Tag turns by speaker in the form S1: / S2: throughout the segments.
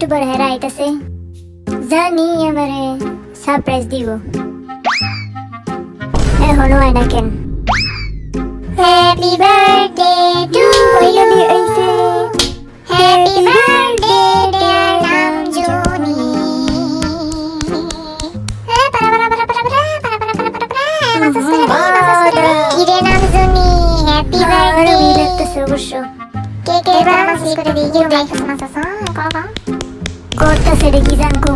S1: YouTuber হেরা আইতাছে, জানি আমারে সারপ্রাইজ দিব। এখনো হয় না কেন? Happy birthday to you, happy birthday dear নামজুনি। কিরে নামজুনি, হ্যাপি বার্থডে। অবশ্য কেক বানাসি করে দিই, কিরম লাগতেছে মাসাস? করতেছে রে কি জানকো,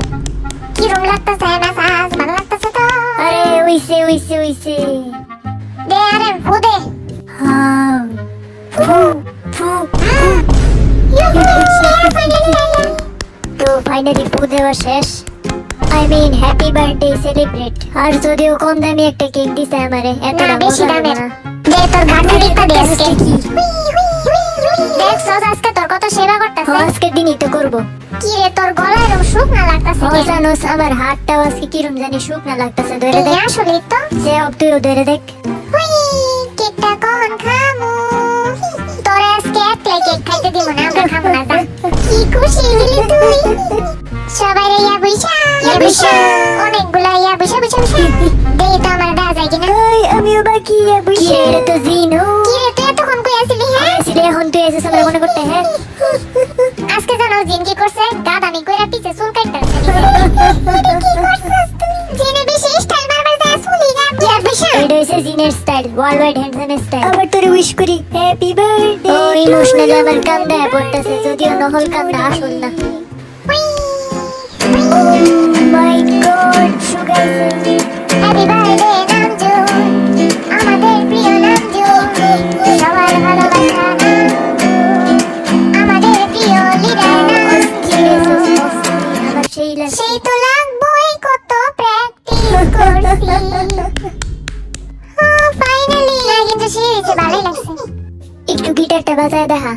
S1: কিরম লাগতেছে মাসাস? ভালো লাগতেছে তো? আরে উইছে দে, আরে ফু দে। হ্যাঁ ফু ফু তো ফাইনালি ফু দেওয়া শেষ। I mean happy birthday celebrate. আর যদিও কম দামি একটা কেক দিছে আমারে, এত বেশি দামের দে, তোর গাড়িটা দে আজকে। দেখ সস, আজকে তোর কত সেবা করতেছে। আজকে দিনই তো করব। কি রে তোর গলা এরকম শুকনা লাগতেছে? জানোস আমার হাতটাও আজকে কিরম জানি শুকনা লাগতেছে। ধরে দেখ, আসলে তো যে তুইও ধরে দেখ। কেকটা কখন খামু? তোর আজকে একলাই কেক খাইতে দিব না, আমরা খাবো না। কি খুশি হলি তুই? সবাই রে ইয়া বইসা অনেকগুলা ইয়া বইসা দে তো আমার দা যায় কিনা। ওই আমিও বাকি ইয়া বইসা। কি রে তো জিনো, কি রে তুই এতক্ষণ কই আসলি? হ্যাঁ আসলে এখন তুই এসে আমার মনে করতে। হ্যাঁ আজকে জানো জিন কি করছে? দাদানি কইরা পিছে চুল কাটতেছে। কি করছস তুই? জিনে বেশি স্টাইল মারবার দা চুলি গাব ইয়া বইসা। এটা হইছে জিনের style, world wide handsome style. আবার তোরে উইশ করি হ্যাপি বার্থডে। ও ইমোশনাল আমার কান্দা পড়তেছে, যদিও নহল কান্দা আসল না। মাই গড সুগাইছে। হ্যাপি বার্থডে নামজুন, আমাদের প্রিয় নামজুন, সবার ভালোবাসা নামজুন, আমাদের প্রিয় লিডার নামজুন। আবার সেই তো লাগবই, কত প্র্যাকটিস করছি। ফাইনালি কিন্তু সেই ভালোই লাগছে। একটু গিটারটা বাজায় দেখা।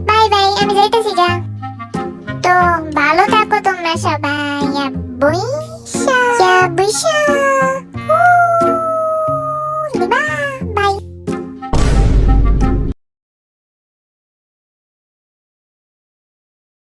S1: বাই বাই, আমি যাইতেছি যা। তো ভালো থাকো তোমরা সবাই। বইসা